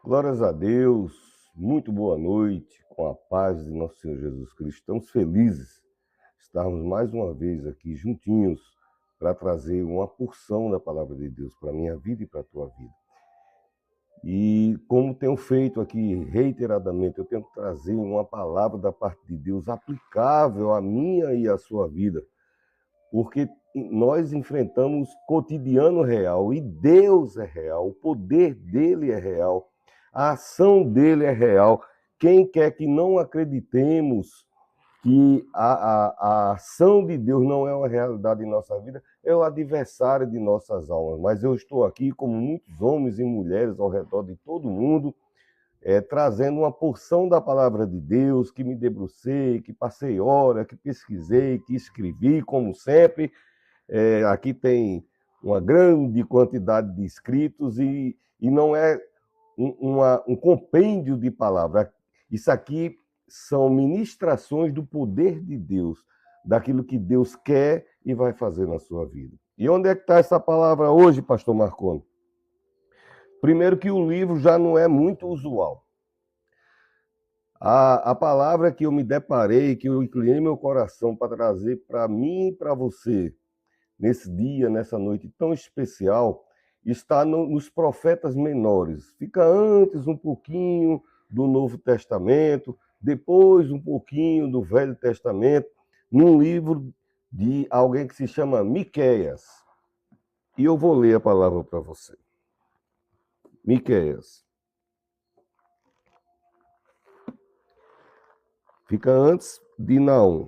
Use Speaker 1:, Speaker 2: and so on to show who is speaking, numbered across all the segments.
Speaker 1: Glórias a Deus, muito boa noite, com a paz de nosso Senhor Jesus Cristo. Estamos felizes de estarmos mais uma vez aqui juntinhos para trazer uma porção da palavra de Deus para a minha vida e para a tua vida. E como tenho feito aqui reiteradamente, eu tenho que trazer uma palavra da parte de Deus aplicável à minha e à sua vida, porque nós enfrentamos cotidiano real e Deus é real, o poder dele é real. A ação dele é real. Quem quer que não acreditemos que a ação de Deus não é uma realidade em nossa vida, é o adversário de nossas almas. Mas eu estou aqui, como muitos homens e mulheres ao redor de todo mundo, trazendo uma porção da palavra de Deus, que me debrucei, que passei hora, que pesquisei, que escrevi, como sempre. Aqui tem uma grande quantidade de escritos e não é um compêndio de palavras. Isso aqui são ministrações do poder de Deus, daquilo que Deus quer e vai fazer na sua vida. E onde é que está essa palavra hoje, pastor Marconi? Primeiro que o livro já não é muito usual. A palavra que eu me deparei, que eu inclinei meu coração para trazer para mim e para você, nesse dia, nessa noite tão especial, está nos profetas menores. Fica antes um pouquinho do Novo Testamento, depois um pouquinho do Velho Testamento, num livro de alguém que se chama Miqueias. E eu vou ler a palavra para você. Miqueias. Fica antes de Naum.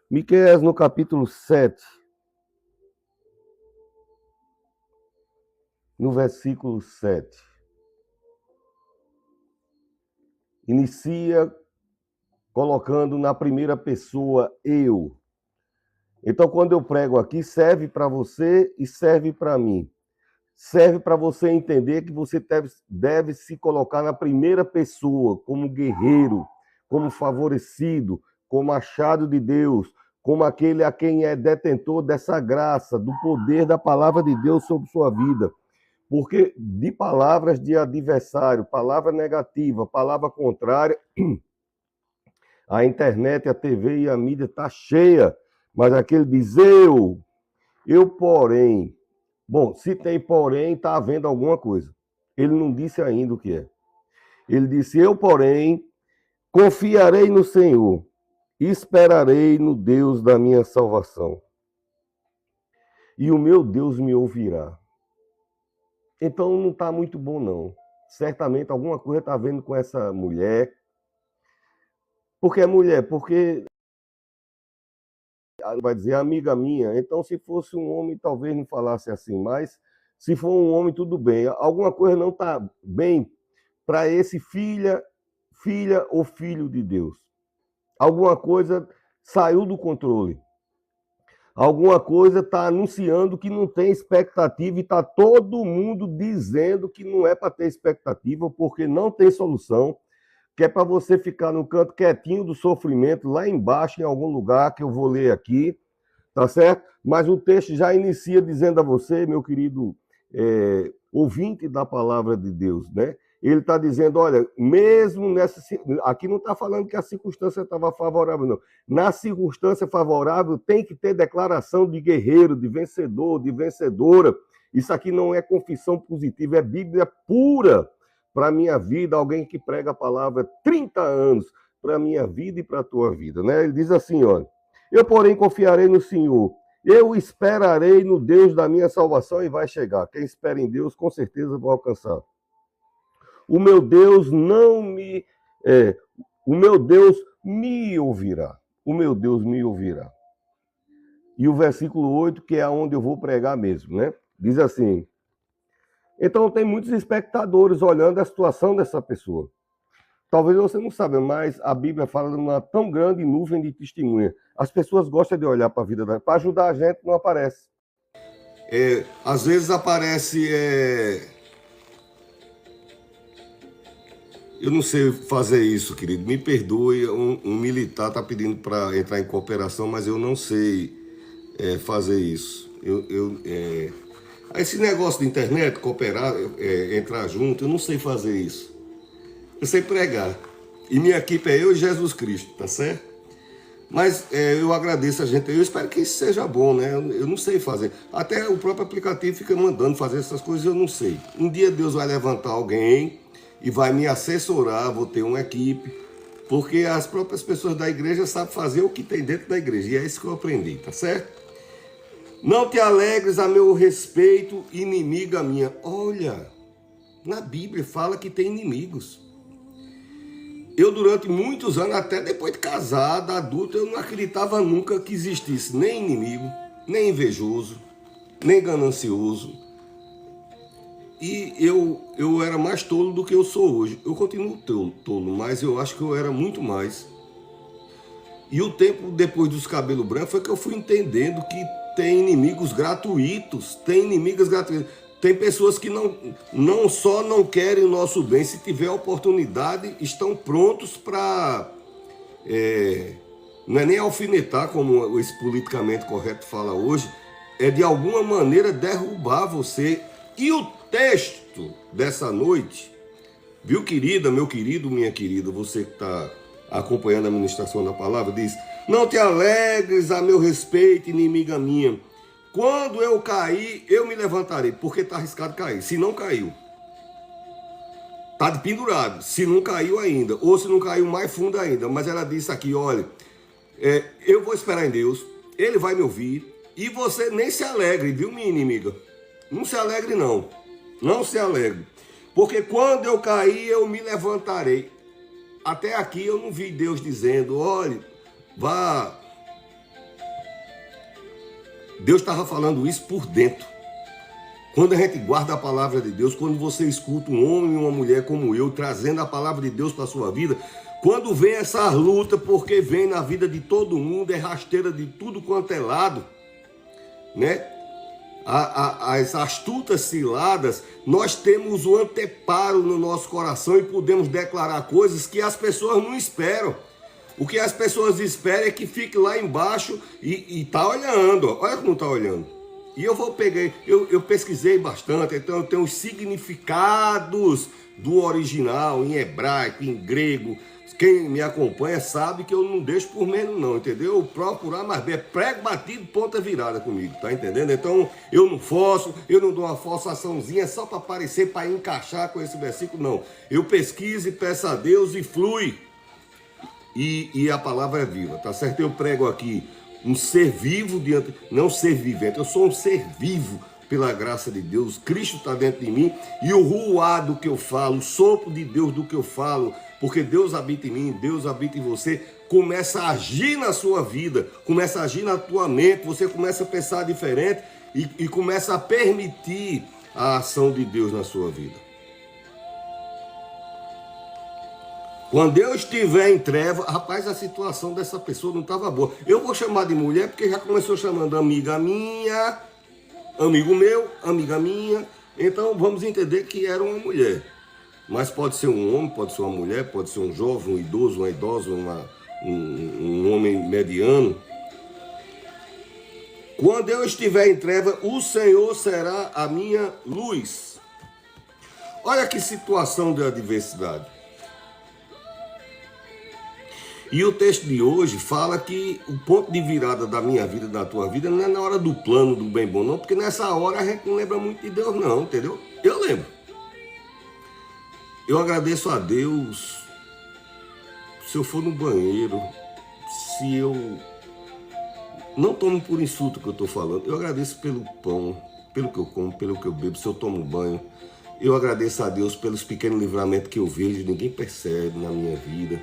Speaker 1: Miqueias, no capítulo 7, no versículo 7. Inicia colocando na primeira pessoa eu. Então, quando eu prego aqui, serve para você e serve para mim. Serve para você entender que você deve se colocar na primeira pessoa, como guerreiro, como favorecido, como achado de Deus, como aquele a quem é detentor dessa graça, do poder da palavra de Deus sobre sua vida. Porque de palavras de adversário, palavra negativa, palavra contrária, a internet, a TV e a mídia está cheia. Mas aquele diz eu porém. Bom, se tem porém, está havendo alguma coisa. Ele não disse ainda o que é. Ele disse, eu porém confiarei no Senhor, esperarei no Deus da minha salvação. E o meu Deus me ouvirá. Então não está muito bom, não. Certamente alguma coisa está vendo com essa mulher. Por que mulher? Porque vai dizer amiga minha. Então, se fosse um homem, talvez não falasse assim. Mas se for um homem, tudo bem. Alguma coisa não está bem para esse filha ou filho de Deus. Alguma coisa saiu do controle. Alguma coisa está anunciando que não tem expectativa e está todo mundo dizendo que não é para ter expectativa porque não tem solução, que é para você ficar no canto quietinho do sofrimento, lá embaixo, em algum lugar, que eu vou ler aqui, tá certo? Mas o texto já inicia dizendo a você, meu querido ouvinte da palavra de Deus, né? Ele está dizendo, olha, mesmo nessa... Aqui não está falando que a circunstância estava favorável, não. Na circunstância favorável tem que ter declaração de guerreiro, de vencedor, de vencedora. Isso aqui não é confissão positiva, é Bíblia pura para a minha vida. Alguém que prega a palavra 30 anos para a minha vida e para a tua vida, né? Ele diz assim, olha, eu, porém, confiarei no Senhor. Eu esperarei no Deus da minha salvação e vai chegar. Quem espera em Deus, com certeza vai alcançar. O meu Deus o meu Deus me ouvirá. O meu Deus me ouvirá. E o versículo 8, que é onde eu vou pregar mesmo, né? Diz assim, então tem muitos espectadores olhando a situação dessa pessoa. Talvez você não saiba, mas a Bíblia fala de uma tão grande nuvem de testemunha. As pessoas gostam de olhar para a vida para ajudar a gente, não aparece. Às vezes aparece... Eu não sei fazer isso, querido. Me perdoe, um militar está pedindo para entrar em cooperação, mas eu não sei fazer isso. Esse negócio de internet, cooperar, entrar junto, eu não sei fazer isso. Eu sei pregar. E minha equipe é eu e Jesus Cristo, tá certo? Mas eu agradeço a gente. Eu espero que isso seja bom, né? Eu não sei fazer. Até o próprio aplicativo fica mandando fazer essas coisas, eu não sei. Um dia Deus vai levantar alguém e vai me assessorar, vou ter uma equipe, porque as próprias pessoas da igreja sabem fazer o que tem dentro da igreja. E é isso que eu aprendi, tá certo? Não te alegres a meu respeito, inimiga minha. Olha, na Bíblia fala que tem inimigos. Eu, durante muitos anos, até depois de casado, adulto, eu não acreditava nunca que existisse nem inimigo, nem invejoso, nem ganancioso. E eu era mais tolo do que eu sou hoje. Eu continuo tolo, mas eu acho que eu era muito mais. E o tempo depois dos cabelos brancos foi que eu fui entendendo que tem inimigos gratuitos, tem inimigas gratuitas. Tem pessoas que não só não querem o nosso bem, se tiver oportunidade, estão prontos para, não é nem alfinetar, como esse politicamente correto fala hoje, é de alguma maneira derrubar você. E o texto dessa noite, viu, querida, meu querido, minha querida, você que está acompanhando a ministração da palavra, diz, não te alegres a meu respeito, inimiga minha. Quando eu cair, eu me levantarei, porque está arriscado cair. Se não caiu, está de pendurado. Se não caiu ainda, ou se não caiu mais fundo ainda. Mas ela disse aqui, olha, eu vou esperar em Deus, Ele vai me ouvir, e você nem se alegre, viu, minha inimiga? Não se alegre, não. Não se alegre. Porque quando eu cair, eu me levantarei. Até aqui eu não vi Deus dizendo, olha, vá... Deus estava falando isso por dentro. Quando a gente guarda a palavra de Deus, quando você escuta um homem e uma mulher como eu, trazendo a palavra de Deus para a sua vida, quando vem essa luta, porque vem na vida de todo mundo, é rasteira de tudo quanto é lado, né? As astutas ciladas, nós temos o anteparo no nosso coração e podemos declarar coisas que as pessoas não esperam. O que as pessoas esperam é que fique lá embaixo e tá olhando, ó. Olha como tá olhando. E eu pesquisei bastante, então eu tenho os significados do original, em hebraico, em grego. Quem me acompanha sabe que eu não deixo por menos não, entendeu? Eu procurar mais bem, é prego batido, ponta virada comigo, tá entendendo? Então eu não forço, eu não dou uma forçaçãozinha só para aparecer, para encaixar com esse versículo, não. Eu pesquiso e peço a Deus e flui. E a palavra é viva, tá certo? Eu prego aqui um ser vivo diante, não ser vivente, eu sou um ser vivo pela graça de Deus. Cristo está dentro de mim e o ruá do que eu falo, o sopro de Deus do que eu falo, porque Deus habita em mim, Deus habita em você, começa a agir na sua vida, começa a agir na tua mente, você começa a pensar diferente e começa a permitir a ação de Deus na sua vida. Quando eu estiver em treva, rapaz, a situação dessa pessoa não estava boa. Eu vou chamar de mulher porque já começou chamando amiga minha, amigo meu, amiga minha. Então vamos entender que era uma mulher. Mas pode ser um homem, pode ser uma mulher, pode ser um jovem, um idoso, uma idosa, um homem mediano. Quando eu estiver em treva, o Senhor será a minha luz. Olha que situação de adversidade. E o texto de hoje fala que o ponto de virada da minha vida, da tua vida, não é na hora do plano, do bem bom, não, porque nessa hora a gente não lembra muito de Deus, não, entendeu? Eu lembro. Eu agradeço a Deus se eu for no banheiro, se eu não tomo por insulto o que eu estou falando, eu agradeço pelo pão, pelo que eu como, pelo que eu bebo, se eu tomo banho. Eu agradeço a Deus pelos pequenos livramentos que eu vejo, ninguém percebe na minha vida,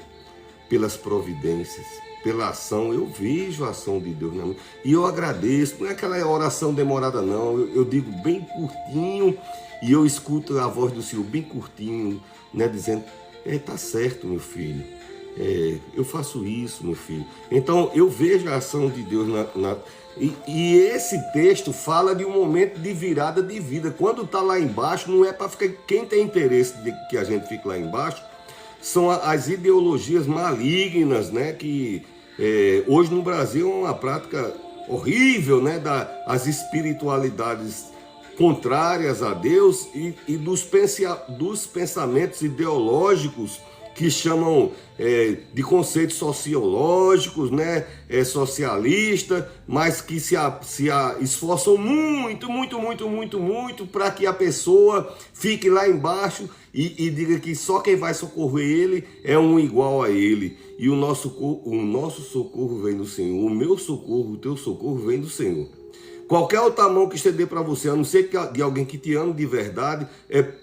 Speaker 1: pelas providências, pela ação. Eu vejo a ação de Deus na minha vida. E eu agradeço, não é aquela oração demorada não, eu digo bem curtinho e eu escuto a voz do Senhor bem curtinho, né, dizendo, tá certo, meu filho, eu faço isso, meu filho. Então eu vejo a ação de Deus e esse texto fala de um momento de virada de vida. Quando está lá embaixo, não é para ficar. Quem tem interesse de que a gente fique lá embaixo são as ideologias malignas, né? Que hoje no Brasil é uma prática horrível, né? As espiritualidades contrárias a Deus e dos pensamentos ideológicos que chamam de conceitos sociológicos, né, socialista, mas que se esforçam muito para que a pessoa fique lá embaixo e diga que só quem vai socorrer ele é um igual a ele. E o nosso socorro vem do Senhor, o meu socorro, o teu socorro vem do Senhor. Qualquer outra mão que estender para você, a não ser de alguém que te ama de verdade,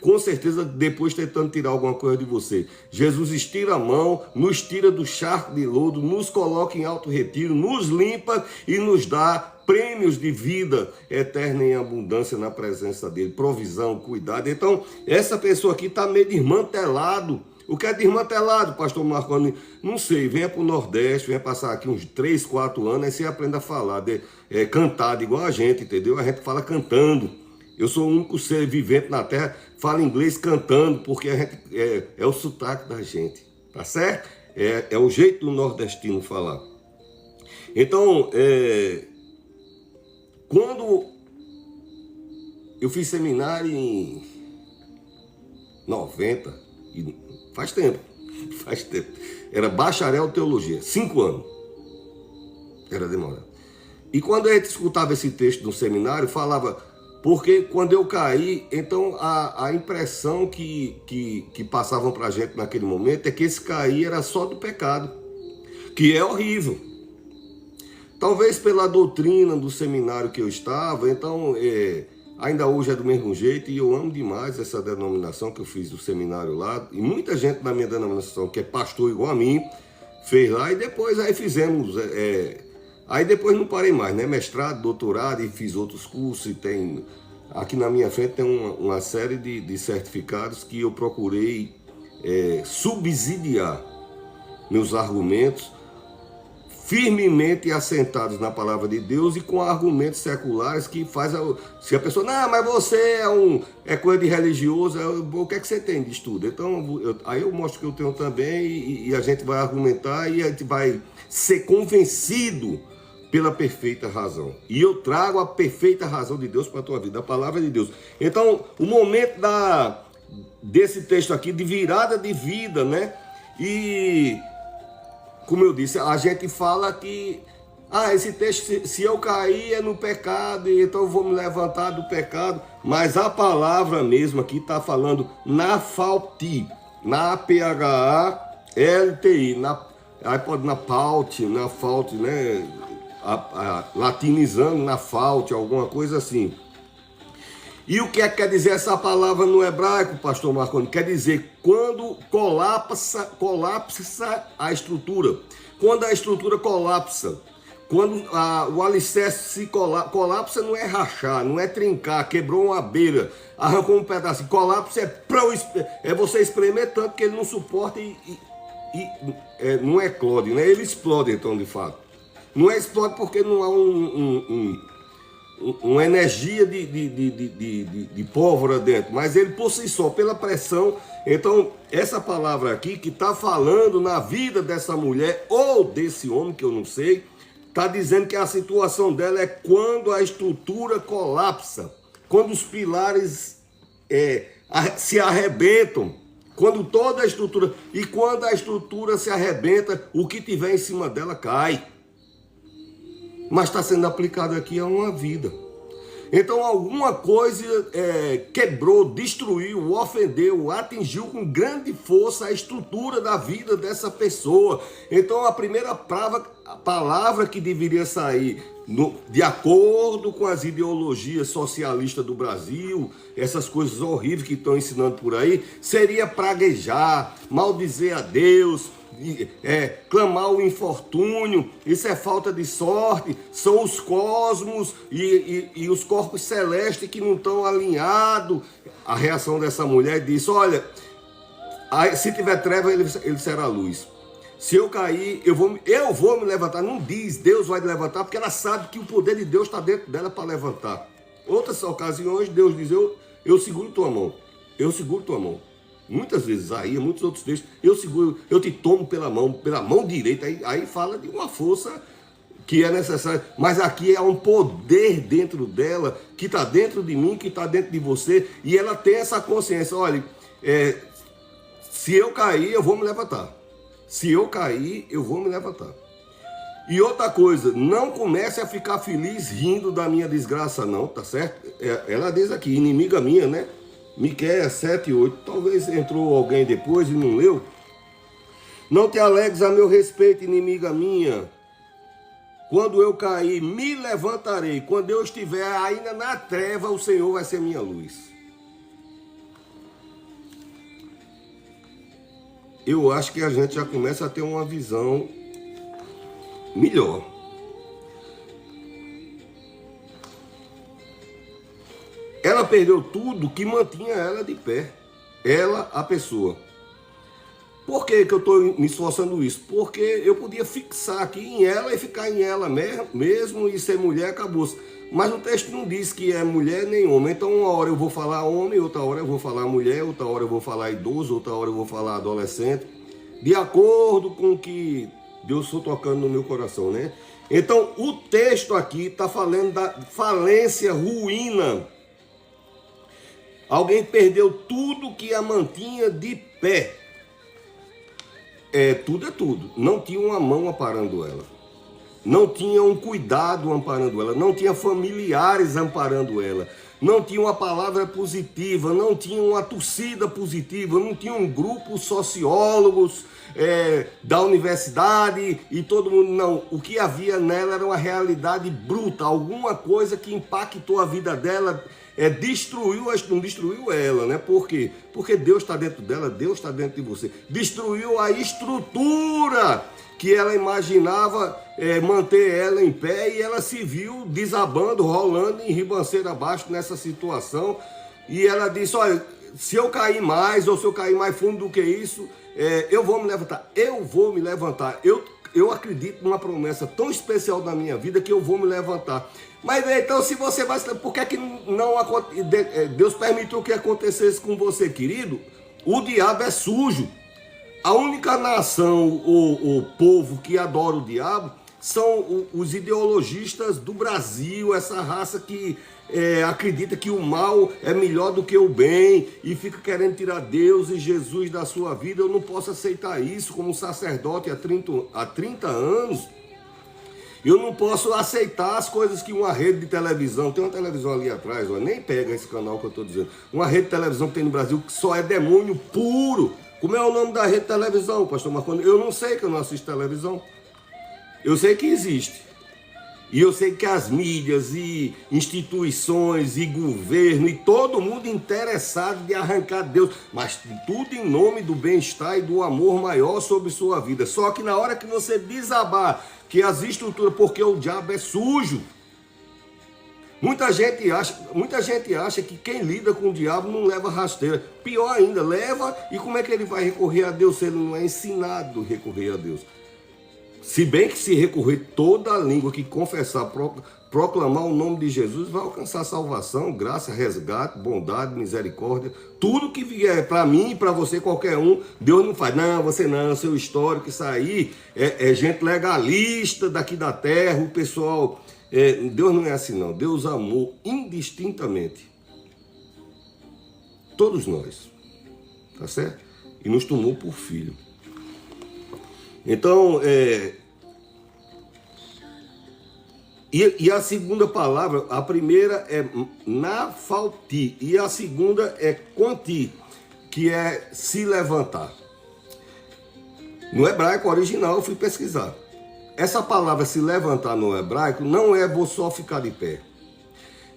Speaker 1: com certeza depois tentando tirar alguma coisa de você. Jesus estira a mão, nos tira do charco de lodo, nos coloca em alto retiro, nos limpa e nos dá prêmios de vida eterna em abundância na presença dele, provisão, cuidado. Então, essa pessoa aqui está meio desmantelado. O que é desmantelado, pastor Marconi? Não sei, venha para o Nordeste, venha passar aqui uns 3, 4 anos, aí você aprenda a falar, cantado igual a gente, entendeu? A gente fala cantando. Eu sou o único ser vivente na Terra, fala inglês cantando, porque a gente, é o sotaque da gente, tá certo? É o jeito do nordestino falar. Então, quando eu fiz seminário em 90, faz tempo, era bacharel em teologia, 5 anos, era demorado. E quando a gente escutava esse texto no seminário, falava, porque quando eu caí, então a impressão que passavam pra gente naquele momento é que esse cair era só do pecado, que é horrível. Talvez pela doutrina do seminário que eu estava, então ainda hoje é do mesmo jeito, e eu amo demais essa denominação que eu fiz do seminário lá, e muita gente na minha denominação, que é pastor igual a mim, fez lá, e depois aí fizemos, aí depois não parei mais, né, mestrado, doutorado, e fiz outros cursos, e tem, aqui na minha frente tem uma série de certificados que eu procurei subsidiar meus argumentos, firmemente assentados na palavra de Deus e com argumentos seculares que faz se a pessoa, não, mas você é coisa de religioso, o que é que você tem de estudo? Então, aí eu mostro que eu tenho também e a gente vai argumentar e a gente vai ser convencido pela perfeita razão. E eu trago a perfeita razão de Deus para a tua vida, a palavra de Deus. Então, o momento desse texto aqui de virada de vida, né? E como eu disse, a gente fala que esse texto, se eu cair é no pecado, então eu vou me levantar do pecado. Mas a palavra mesmo aqui está falando naphalti, na P-H-A-L-T-I, aí pode naphalti, né? Latinizando, naphalti, alguma coisa assim. E o que é que quer dizer essa palavra no hebraico, pastor Marconi? Quer dizer quando colapsa a estrutura. Quando a estrutura colapsa, quando o alicerce se colapsa não é rachar, não é trincar, quebrou uma beira, arrancou um pedacinho. Colapsa é você espremer tanto que ele não suporta e não eclode, né? Ele explode então de fato. Não explode porque não há uma energia de pólvora dentro, mas ele por si só, pela pressão. Então, essa palavra aqui que está falando na vida dessa mulher ou desse homem, que eu não sei, está dizendo que a situação dela é quando a estrutura colapsa, quando os pilares se arrebentam. Quando toda a estrutura, e quando a estrutura se arrebenta, o que tiver em cima dela cai. Mas está sendo aplicado aqui a uma vida. Então alguma coisa quebrou, destruiu, ofendeu, atingiu com grande força a estrutura da vida dessa pessoa. Então a primeira palavra que deveria sair, de acordo com as ideologias socialistas do Brasil, essas coisas horríveis que estão ensinando por aí, seria praguejar, maldizer a Deus, clamar o infortúnio. Isso é falta de sorte, são os cosmos e os corpos celestes que não estão alinhados. A reação dessa mulher disse: olha, se tiver treva, ele será luz. Se eu cair, eu vou me levantar. Não diz Deus vai me levantar, porque ela sabe que o poder de Deus está dentro dela para levantar. Outras ocasiões, Deus diz: eu seguro tua mão, eu seguro tua mão. Muitas vezes, aí, muitos outros textos, eu te tomo pela mão direita. Aí fala de uma força que é necessária. Mas aqui há um poder dentro dela, que está dentro de mim, que está dentro de você. E ela tem essa consciência: olha, se eu cair, eu vou me levantar. Se eu cair, eu vou me levantar. E outra coisa, não comece a ficar feliz rindo da minha desgraça, não, tá certo? Ela diz aqui, inimiga minha, né? Miqueias 7:8, talvez entrou alguém depois e não leu. Não te alegres a meu respeito, inimiga minha. Quando eu cair, me levantarei. Quando eu estiver ainda na treva, o Senhor vai ser minha luz. Eu acho que a gente já começa a ter uma visão melhor. Ela perdeu tudo que mantinha ela de pé. Ela, a pessoa. Por que eu estou me esforçando isso? Porque eu podia fixar aqui em ela e ficar em ela mesmo e ser mulher, acabou-se. Mas o texto não diz que é mulher nem homem. Então uma hora eu vou falar homem, outra hora eu vou falar mulher, outra hora eu vou falar idoso, outra hora eu vou falar adolescente. De acordo com o que Deus está tocando no meu coração, né? Então o texto aqui está falando da falência, ruína. Alguém perdeu tudo que a mantinha de pé. Tudo é tudo. Não tinha uma mão amparando ela. Não tinha um cuidado amparando ela. Não tinha familiares amparando ela. Não tinha uma palavra positiva. Não tinha uma torcida positiva. Não tinha um grupo sociólogos da universidade e todo mundo. Não. O que havia nela era uma realidade bruta. Alguma coisa que impactou a vida dela. Não destruiu ela, né? Por quê? Porque Deus está dentro dela, Deus está dentro de você. Destruiu a estrutura que ela imaginava manter ela em pé e ela se viu desabando, rolando em ribanceira abaixo nessa situação. E ela disse: olha, se eu cair mais ou se eu cair mais fundo do que isso, eu vou me levantar. Eu vou me levantar. Eu acredito numa promessa tão especial na minha vida que eu vou me levantar. Mas então, se você vai... Por que não Deus permitiu que acontecesse com você, querido? O diabo é sujo. A única nação, o povo que adora o diabo, são os ideologistas do Brasil, essa raça que acredita que o mal é melhor do que o bem e fica querendo tirar Deus e Jesus da sua vida. Eu não posso aceitar isso como sacerdote há 30 anos. Eu não posso aceitar as coisas que uma rede de televisão, tem uma televisão ali atrás, nem pega esse canal que eu estou dizendo, uma rede de televisão que tem no Brasil que só é demônio puro. Como é o nome da rede de televisão, pastor Marconi? Eu não sei, que eu não assisto televisão. Eu sei que existe. E eu sei que as mídias e instituições e governo e todo mundo interessado de arrancar Deus, mas tudo em nome do bem-estar e do amor maior sobre sua vida. Só que na hora que você desabar que as estruturas, porque o diabo é sujo. Muita gente acha que quem lida com o diabo não leva rasteira. Pior ainda, leva, e como é que ele vai recorrer a Deus se ele não é ensinado a recorrer a Deus? Se bem que se recorrer toda a língua que confessar, proclamar o nome de Jesus, vai alcançar salvação, graça, resgate, bondade, misericórdia. Tudo que vier para mim e para você, qualquer um, Deus não faz. Não, você não, seu histórico, isso aí é gente legalista daqui da terra, o pessoal... Deus não é assim não, Deus amou indistintamente. todos nós, tá certo? E nos tomou por filho. Então, e a segunda palavra, a primeira é naphalti, e a segunda é quanti, que é se levantar. No hebraico original, eu fui pesquisar. Essa palavra se levantar no hebraico não é vou só ficar de pé.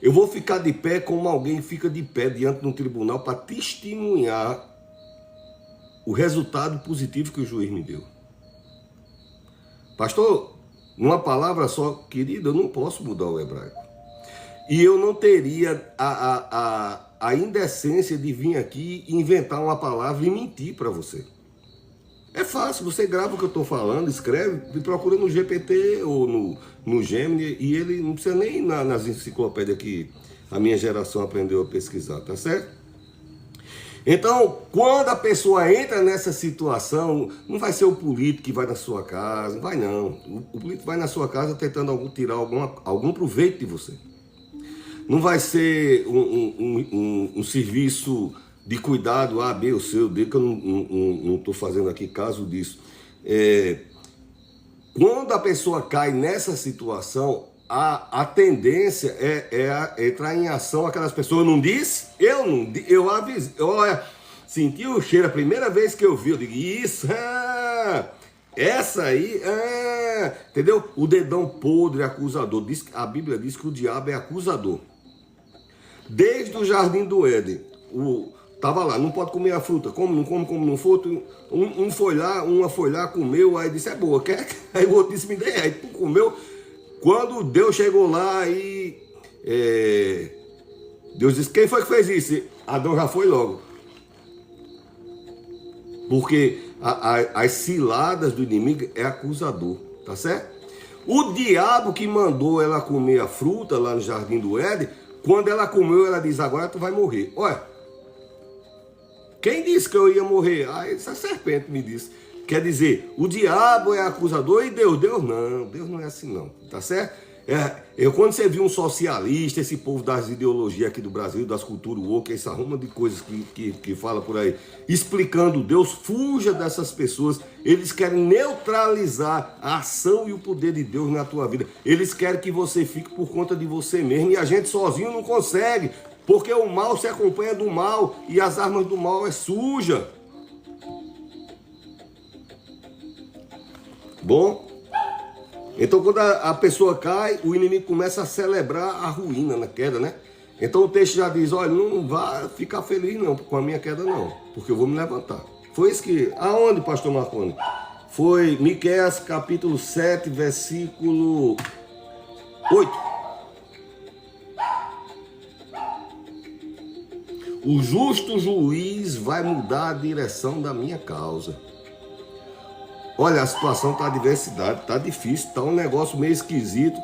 Speaker 1: Eu vou ficar de pé como alguém fica de pé diante de um tribunal para testemunhar o resultado positivo que o juiz me deu. Pastor, numa palavra só, querido, eu não posso mudar o hebraico. E eu não teria a indecência de vir aqui e inventar uma palavra e mentir para você. É fácil, você grava o que eu estou falando, escreve e procura no GPT ou no Gemini, e ele não precisa nem ir nas enciclopédias que a minha geração aprendeu a pesquisar, tá certo? Então, quando a pessoa entra nessa situação, não vai ser o político que vai na sua casa, não vai não. O político vai na sua casa tentando tirar algum proveito de você. Não vai ser um serviço de cuidado A, B ou C ou D, que eu não estou fazendo aqui caso disso. Quando a pessoa cai nessa situação, a tendência é entrar em ação aquelas pessoas. Eu não disse? Eu avisei. Olha, senti o cheiro, a primeira vez que eu vi, eu digo, isso, essa aí, entendeu? O dedão podre, acusador. A Bíblia diz que o diabo é acusador. Desde o jardim do Éden, tava lá, não pode comer a fruta, como não for. Uma foi lá, comeu, aí disse, é boa, quer? Aí o outro disse, me dê, aí tu comeu. Quando Deus chegou lá e Deus disse, quem foi que fez isso? Adão já foi logo. Porque as ciladas do inimigo é acusador, tá certo? O diabo que mandou ela comer a fruta lá no jardim do Éden, quando ela comeu, ela diz, agora tu vai morrer. Olha, quem disse que eu ia morrer? Essa serpente me disse. Quer dizer, o diabo é acusador e Deus não é assim não, tá certo? Quando você viu um socialista, esse povo das ideologias aqui do Brasil, das culturas woke, essa ruma de coisas que fala por aí, explicando Deus, fuja dessas pessoas. Eles querem neutralizar a ação e o poder de Deus na tua vida. Eles querem que você fique por conta de você mesmo, e a gente sozinho não consegue, porque o mal se acompanha do mal, e as armas do mal é suja. Bom, então quando a pessoa cai, o inimigo começa a celebrar a ruína na queda, né? Então o texto já diz, olha, não vai ficar feliz não com a minha queda não, porque eu vou me levantar. Foi isso que... Aonde, pastor Marconi? Foi Miqueias capítulo 7, versículo 8. O justo juiz vai mudar a direção da minha causa. Olha, a situação está adversidade, está difícil, está um negócio meio esquisito.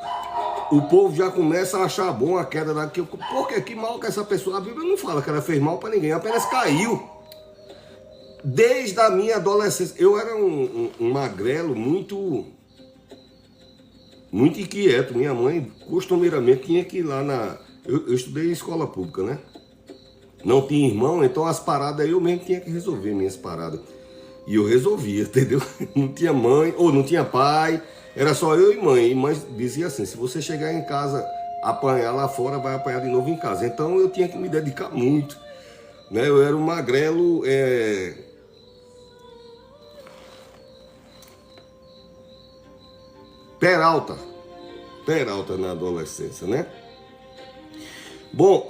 Speaker 1: O povo já começa a achar bom a queda daqui. Porque que mal que essa pessoa... A Bíblia não fala que ela fez mal para ninguém, apenas caiu. Desde a minha adolescência, eu era um magrelo muito inquieto. Minha mãe, costumeiramente, tinha que ir lá na... Eu estudei em escola pública, né? Não tinha irmão, então as paradas eu mesmo tinha que resolver minhas paradas. E eu resolvia, entendeu? Não tinha mãe, ou não tinha pai, era só eu e mãe. E mãe dizia assim, se você chegar em casa, apanhar lá fora, vai apanhar de novo em casa. Então eu tinha que me dedicar muito, né? Eu era um magrelo... Peralta na adolescência, né? Bom,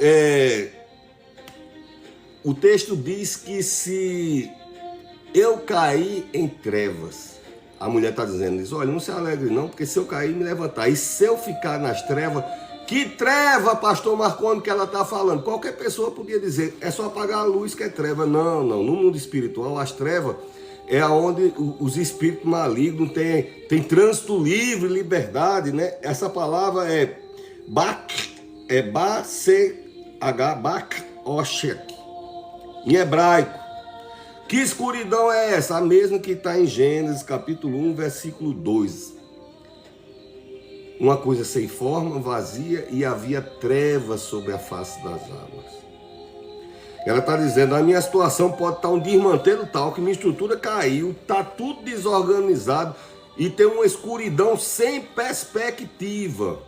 Speaker 1: o texto diz que se eu caí em trevas, a mulher está dizendo isso, olha, não se alegre não, porque se eu cair, me levantar. E se eu ficar nas trevas, que treva, pastor Marconi, que ela está falando? Qualquer pessoa podia dizer, é só apagar a luz que é treva. Não, no mundo espiritual, as trevas é onde os espíritos malignos têm trânsito livre, liberdade, né? Essa palavra é Bak-Oshek, em hebraico. Que escuridão é essa? A mesma que está em Gênesis, capítulo 1, versículo 2. Uma coisa sem forma, vazia, e havia trevas sobre a face das águas. Ela está dizendo, a minha situação pode estar um desmantelo tal, que minha estrutura caiu, está tudo desorganizado e tem uma escuridão sem perspectiva.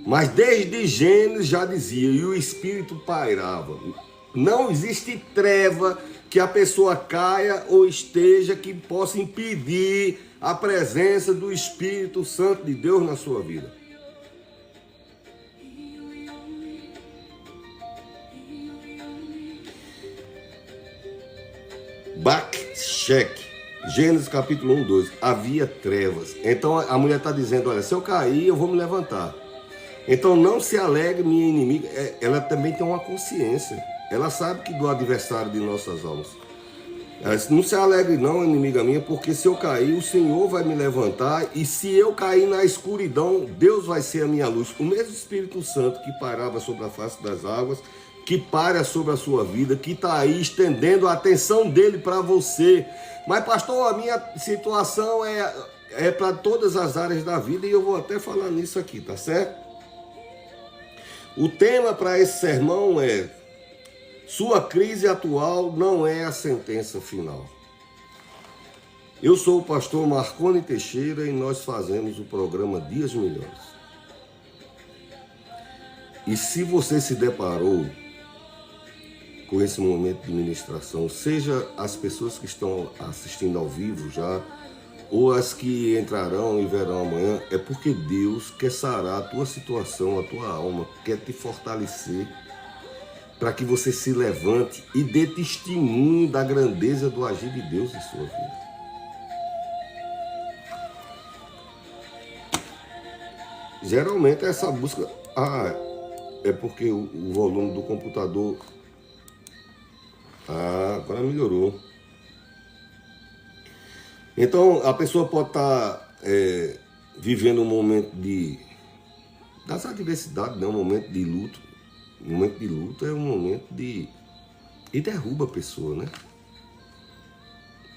Speaker 1: Mas desde Gênesis já dizia, e o Espírito pairava. Não existe treva que a pessoa caia ou esteja que possa impedir a presença do Espírito Santo de Deus na sua vida. Back-check, Gênesis capítulo 1, 2, havia trevas. Então a mulher está dizendo, olha, se eu cair, eu vou me levantar. Então não se alegre, minha inimiga. Ela também tem uma consciência. Ela sabe que do adversário de nossas almas. Ela disse, não se alegre não, inimiga minha, porque se eu cair, o Senhor vai me levantar. E se eu cair na escuridão, Deus vai ser a minha luz. O mesmo Espírito Santo que pairava sobre a face das águas, que paira sobre a sua vida, que está aí estendendo a atenção dele para você. Mas pastor, a minha situação é para todas as áreas da vida, e eu vou até falar nisso aqui, tá certo? O tema para esse sermão é: sua crise atual não é a sentença final. Eu sou o pastor Marconi Teixeira e nós fazemos o programa Dias Melhores. E se você se deparou com esse momento de ministração, seja as pessoas que estão assistindo ao vivo já, ou as que entrarão e verão amanhã, é porque Deus quer sarar a tua situação, a tua alma, quer te fortalecer, para que você se levante e dê testemunho da grandeza do agir de Deus em sua vida. Geralmente essa busca... é porque o volume do computador... agora melhorou. Então, a pessoa pode estar vivendo um momento das adversidades, né? Um momento de luto. Um momento de luto é um momento e derruba a pessoa, né?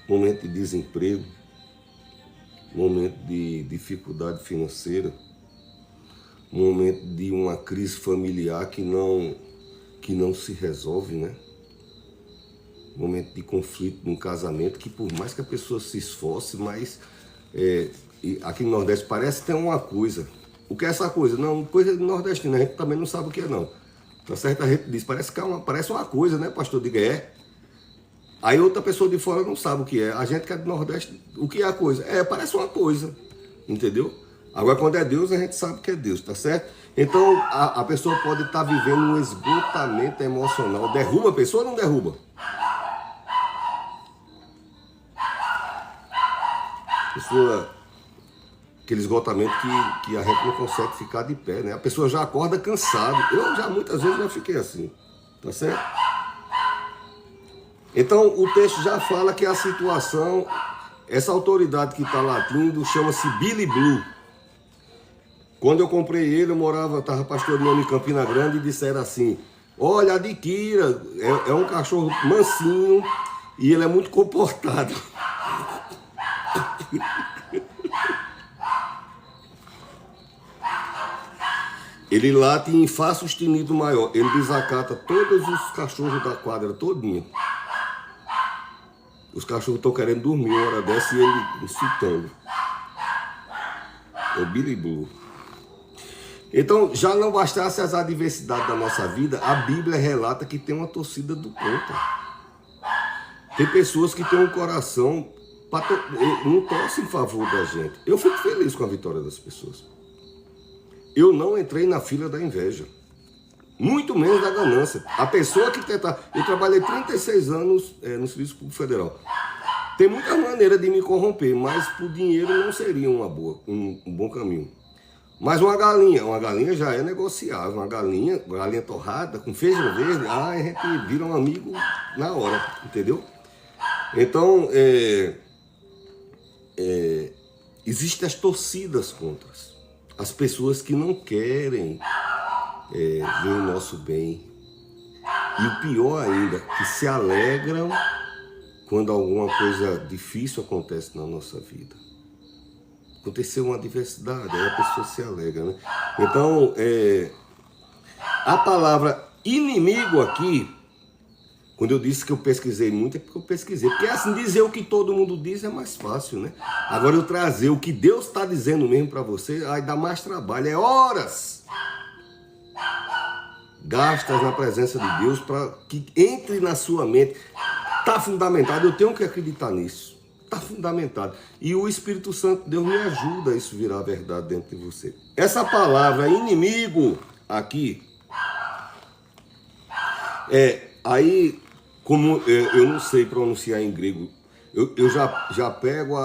Speaker 1: Momento de desemprego, momento de dificuldade financeira, momento de uma crise familiar que não se resolve, né? Momento de conflito num casamento, que por mais que a pessoa se esforce, mas aqui no Nordeste parece ter uma coisa. O que é essa coisa? Não, coisa de nordestina, a gente também não sabe o que é não. Tá certo? A gente diz, parece uma coisa, né, pastor? Diga, é. Aí outra pessoa de fora não sabe o que é. A gente que é do Nordeste, o que é a coisa? Parece uma coisa, entendeu? Agora quando é Deus, a gente sabe que é Deus, tá certo? Então a pessoa pode estar vivendo um esgotamento emocional. Derruba a pessoa ou não derruba? Aquele esgotamento que a gente não consegue ficar de pé, né? A pessoa já acorda cansado. Eu já muitas vezes já fiquei assim, tá certo? Então o texto já fala que a situação, essa autoridade que está latindo chama-se Billy Blue. Quando eu comprei ele, estava pastoreando em Campina Grande e disseram assim, olha, adquira, é um cachorro mansinho e ele é muito comportado. Ele late em Fá sustenido maior. Ele desacata todos os cachorros da quadra todinha. Os cachorros estão querendo dormir uma hora dessa e ele insultando. É o Billy Blue. Então, já não bastasse as adversidades da nossa vida, a Bíblia relata que tem uma torcida do contra. Tem pessoas que têm um coração, não torcem em favor da gente. Eu fico feliz com a vitória das pessoas. Eu não entrei na fila da inveja, muito menos da ganância. A pessoa que tenta... Eu trabalhei 36 anos no Serviço Público Federal. Tem muitas maneiras de me corromper, mas por dinheiro não seria um bom caminho. Mas uma galinha já é negociável. Uma galinha torrada com feijão verde, a gente vira um amigo na hora, entendeu? Então, existem as torcidas contra as pessoas que não querem ver o nosso bem. E o pior ainda, que se alegram quando alguma coisa difícil acontece na nossa vida. Aconteceu uma adversidade, aí a pessoa se alegra, né? Então, a palavra inimigo aqui Quando eu disse que eu pesquisei muito, é porque eu pesquisei. Porque assim, dizer o que todo mundo diz é mais fácil, né? Agora eu trazer o que Deus está dizendo mesmo para você, aí dá mais trabalho, é horas gastas na presença de Deus para que entre na sua mente. Está fundamentado, eu tenho que acreditar nisso. Está fundamentado. E o Espírito Santo, Deus me ajuda a isso virar verdade dentro de você. Essa palavra inimigo aqui, aí, como eu não sei pronunciar em grego, eu já pego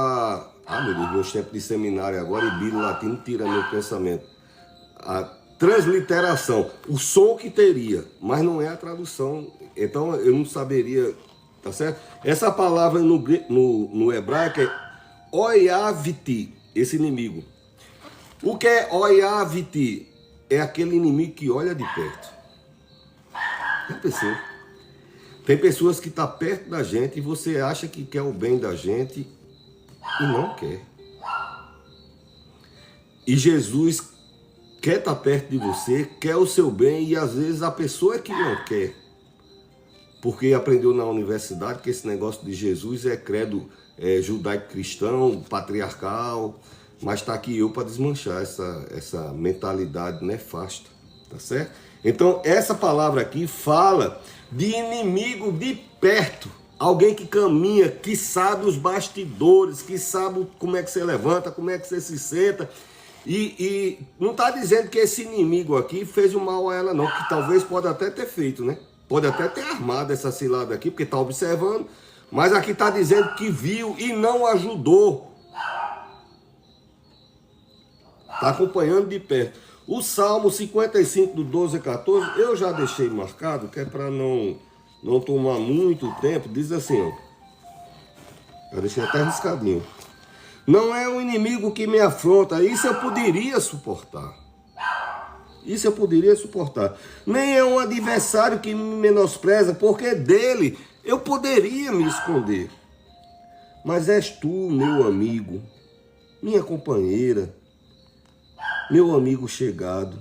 Speaker 1: meu Deus, meus tempos de seminário agora, e Bíblia latino tira meu pensamento. A transliteração, o som que teria, mas não é a tradução, então eu não saberia, tá certo? Essa palavra no hebraico é Oyaviti, esse inimigo. O que é Oyaviti? É aquele inimigo que olha de perto. Já pensou? Tem pessoas que estão perto da gente e você acha que quer o bem da gente e não quer. E Jesus quer estar perto de você, quer o seu bem, e às vezes a pessoa é que não quer. Porque aprendeu na universidade que esse negócio de Jesus é credo judaico-cristão, patriarcal, mas está aqui eu para desmanchar essa mentalidade nefasta, tá certo? Então essa palavra aqui fala de inimigo de perto, alguém que caminha, que sabe os bastidores, que sabe como é que você levanta, como é que você se senta. E não está dizendo que esse inimigo aqui fez o mal a ela não, que talvez pode até ter feito, né? Pode até ter armado essa cilada aqui, porque está observando, mas aqui está dizendo que viu e não ajudou. Está acompanhando de perto. O Salmo 55, do 12 a 14, eu já deixei marcado, que é para não tomar muito tempo, diz assim, ó. Eu deixei até riscadinho. Não é o inimigo que me afronta, isso eu poderia suportar. Isso eu poderia suportar. Nem é um adversário que me menospreza, porque dele eu poderia me esconder. Mas és tu, meu amigo, minha companheira, meu amigo chegado.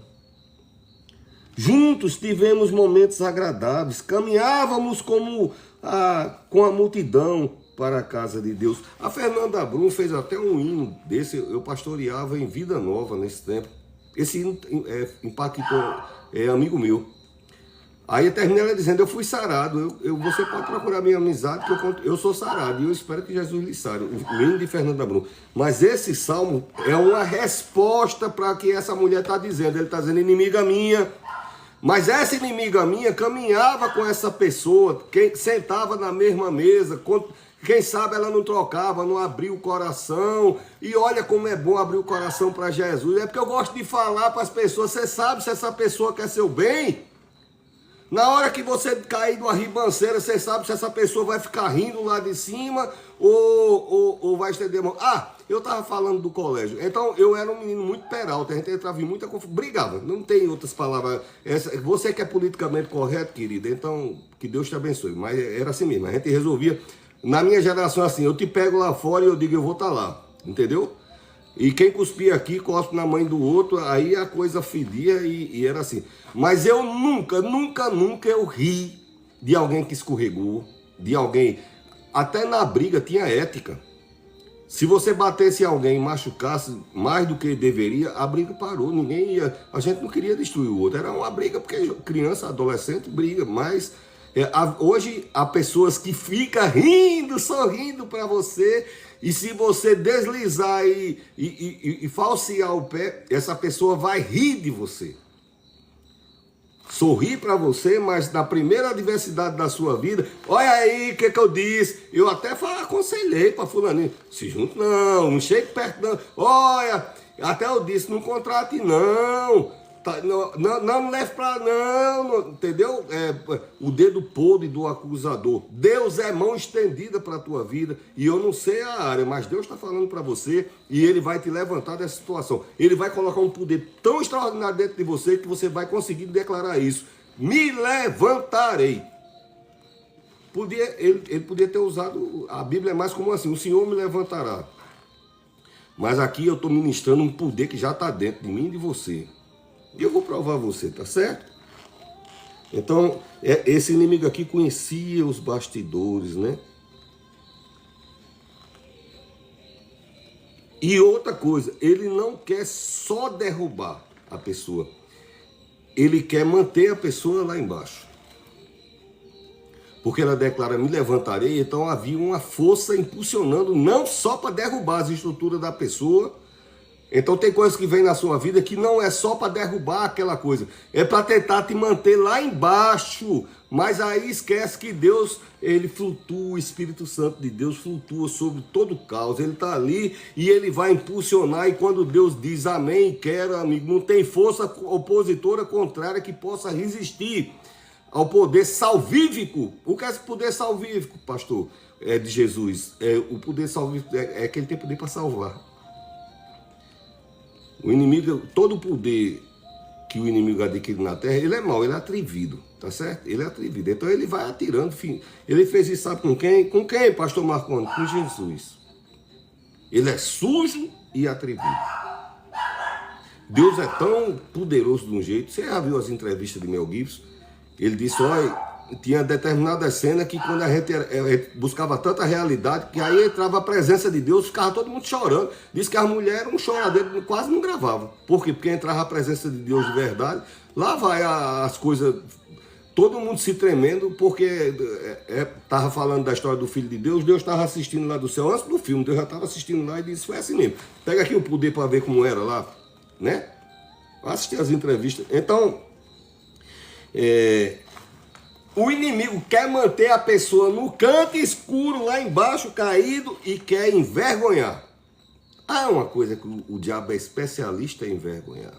Speaker 1: Juntos tivemos momentos agradáveis, caminhávamos com a multidão para a casa de Deus. A Fernanda Brum fez até um hino desse, eu pastoreava em Vida Nova nesse tempo. Esse hino impactou, amigo meu. Aí termina ela dizendo, eu fui sarado, você pode procurar minha amizade, que eu sou sarado, e eu espero que Jesus lhe sare, o hino de Fernanda Brum. Mas esse salmo é uma resposta para o que essa mulher está dizendo. Ele está dizendo, inimiga minha. Mas essa inimiga minha caminhava com essa pessoa, quem sentava na mesma mesa, quem sabe ela não trocava, não abria o coração. E olha como é bom abrir o coração para Jesus. É porque eu gosto de falar para as pessoas, você sabe se essa pessoa quer seu bem? Na hora que você cair numa ribanceira, você sabe se essa pessoa vai ficar rindo lá de cima ou vai estender a mão. Eu estava falando do colégio. Então, eu era um menino muito peralta. A gente entrava em muita confusão. Brigava. Não tem outras palavras. Você que é politicamente correto, querida, então, que Deus te abençoe. Mas era assim mesmo. A gente resolvia. Na minha geração, assim, eu te pego lá fora e eu digo, eu vou estar lá. Entendeu? E quem cuspia aqui, cospe na mãe do outro, aí a coisa fedia e era assim. Mas eu nunca eu ri de alguém que escorregou, de alguém... Até na briga tinha ética. Se você batesse em alguém e machucasse mais do que deveria, a briga parou, ninguém ia... A gente não queria destruir o outro, era uma briga, porque criança, adolescente, briga, mas... hoje há pessoas que ficam rindo, sorrindo para você... E se você deslizar e falsear o pé, essa pessoa vai rir de você. Sorrir para você, mas na primeira adversidade da sua vida, olha aí o que eu disse. Eu até aconselhei para fulaninho, se junte não chegue perto não. Olha, até eu disse, não contrate não. Não leve para não, entendeu? O dedo podre do acusador. Deus é mão estendida para a tua vida. E eu não sei a área, mas Deus está falando para você. E Ele vai te levantar dessa situação. Ele vai colocar um poder tão extraordinário dentro de você que você conseguir declarar isso. Me levantarei. Ele podia ter usado, a Bíblia é mais como assim, o Senhor me levantará. Mas aqui eu estou ministrando um poder que já está dentro de mim e de você. E eu vou provar você, tá certo? Então, esse inimigo aqui conhecia os bastidores, né? E outra coisa, ele não quer só derrubar a pessoa. Ele quer manter a pessoa lá embaixo. Porque ela declara, me levantarei, então havia uma força impulsionando, não só para derrubar as estruturas da pessoa. Então tem coisas que vem na sua vida que não é só para derrubar aquela coisa, é para tentar te manter lá embaixo. Mas aí esquece que Deus, ele flutua, o Espírito Santo de Deus flutua sobre todo o caos. Ele está ali e ele vai impulsionar. E quando Deus diz amém, quero, amigo, não tem força opositora contrária que possa resistir ao poder salvífico. O que é esse poder salvífico, pastor? É de Jesus. O poder salvífico é que ele tem poder para salvar. O inimigo, todo o poder que o inimigo adquire na terra, ele é mau, ele é atrevido, tá certo? Ele é atrevido. Então ele vai atirando, enfim. Ele fez isso, sabe com quem? Com quem, pastor Marconi? Com Jesus. Ele é sujo e atrevido. Deus é tão poderoso de um jeito. Você já viu as entrevistas de Mel Gibson? Ele disse, olha, tinha determinadas cenas que quando a gente buscava tanta realidade, que aí entrava a presença de Deus, ficava todo mundo chorando. Diz que as mulheres, um choradeiro, quase não gravavam. Por quê? Porque entrava a presença de Deus de verdade, lá vai as coisas, todo mundo se tremendo, porque estava falando da história do Filho de Deus, Deus estava assistindo lá do céu, antes do filme, Deus já estava assistindo lá e disse, foi assim mesmo. Pega aqui o poder para ver como era lá, né? Assistir as entrevistas. Então, o inimigo quer manter a pessoa no canto escuro, lá embaixo, caído, e quer envergonhar. Ah, é uma coisa que o diabo é especialista em envergonhar.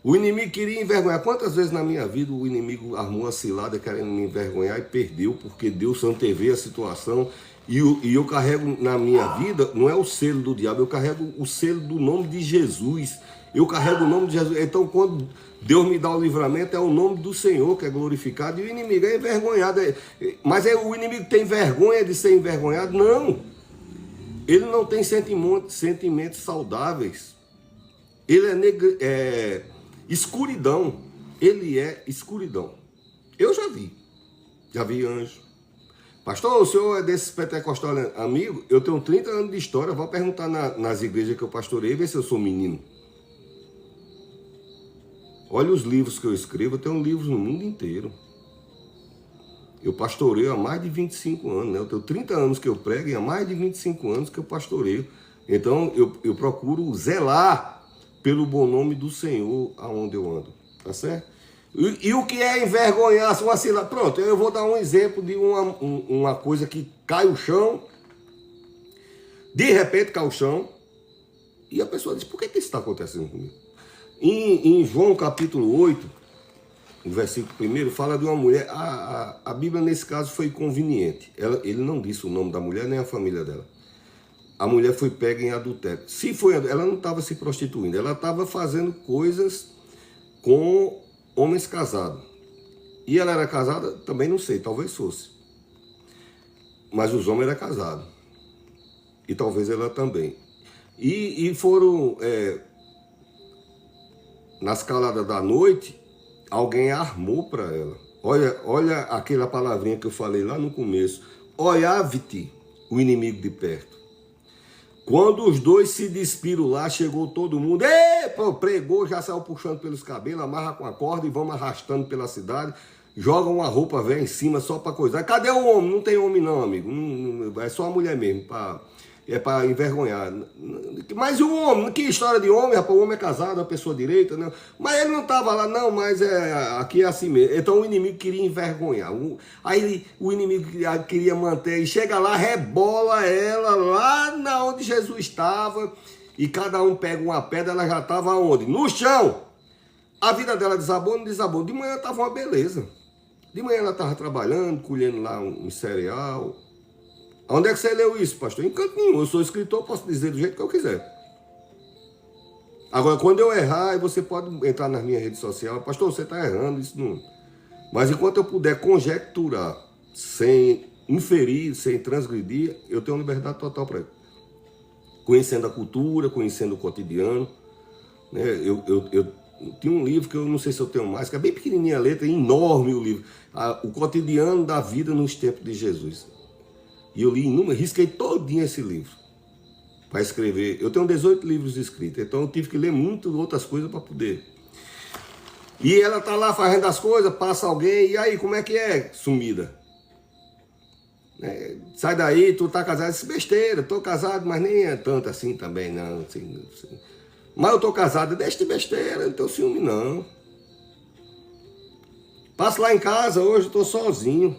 Speaker 1: O inimigo queria envergonhar. Quantas vezes na minha vida o inimigo armou a cilada querendo me envergonhar e perdeu, porque Deus antevê a situação. E eu carrego na minha vida, não é o selo do diabo, eu carrego o selo do nome de Jesus. Eu carrego o nome de Jesus. Então, quando Deus me dá o livramento, é o nome do Senhor que é glorificado. E o inimigo é envergonhado. Mas o inimigo tem vergonha de ser envergonhado? Não. Ele não tem sentimentos saudáveis. Ele é escuridão. Ele é escuridão. Eu já vi anjo. Pastor, o senhor é desses pentecostal amigo? Eu tenho 30 anos de história. Vou perguntar nas igrejas que eu pastorei, ver se eu sou menino. Olha os livros que eu escrevo, eu tenho livros no mundo inteiro. Eu pastoreio há mais de 25 anos, né? Eu tenho 30 anos que eu prego e há mais de 25 anos que eu pastoreio. Então eu procuro zelar pelo bom nome do Senhor aonde eu ando, tá certo? E o que é envergonhar, uma cilada? Pronto, eu vou dar um exemplo de uma coisa que cai o chão, de repente cai o chão, e a pessoa diz, por que isso está acontecendo comigo? Em João capítulo 8, no versículo 1, fala de uma mulher. A Bíblia nesse caso foi conveniente. Ele não disse o nome da mulher nem a família dela. A mulher foi pega em adultério. Se foi, ela não estava se prostituindo, ela estava fazendo coisas com homens casados. E ela era casada? Também não sei, talvez fosse. Mas os homens eram casados. E talvez ela também. E foram... nas caladas da noite, alguém armou para ela. Olha aquela palavrinha que eu falei lá no começo. Olhava-te o inimigo de perto. Quando os dois se despiram lá, chegou todo mundo. Pregou, já saiu puxando pelos cabelos, amarra com a corda e vamos arrastando pela cidade. Joga uma roupa velha em cima só para coisar. Cadê o homem? Não tem homem não, amigo. É só a mulher mesmo, para envergonhar. Mas o homem, que história de homem, rapaz, o homem é casado, a pessoa direita, né? Mas ele não estava lá, não, mas aqui é assim mesmo. Então o inimigo queria envergonhar. Aí o inimigo queria manter, e chega lá, rebola ela lá na onde Jesus estava, e cada um pega uma pedra, ela já estava onde? No chão! A vida dela desabou, não desabou. De manhã estava uma beleza. De manhã ela estava trabalhando, colhendo lá um cereal. Onde é que você leu isso, pastor? Em canto nenhum. Eu sou escritor, posso dizer do jeito que eu quiser. Agora, quando eu errar, você pode entrar nas minhas redes sociais. Pastor, você está errando, isso não... Mas enquanto eu puder conjecturar, sem inferir, sem transgredir, eu tenho liberdade total para isso. Conhecendo a cultura, conhecendo o cotidiano. Né? Tinha um livro que eu não sei se eu tenho mais, que é bem pequenininha a letra, enorme o livro. O cotidiano da vida nos tempos de Jesus. E eu li risquei todinho esse livro para escrever. Eu tenho 18 livros escritos, então eu tive que ler muito outras coisas para poder. E ela tá lá fazendo as coisas, passa alguém, e aí, como é que é? Sumida. Sai daí, tu tá casado, isso é besteira, tô casado, mas nem é tanto assim também, não. Assim. Mas eu tô casado, deixa de besteira, não tenho ciúme não. Passo lá em casa, hoje eu tô sozinho.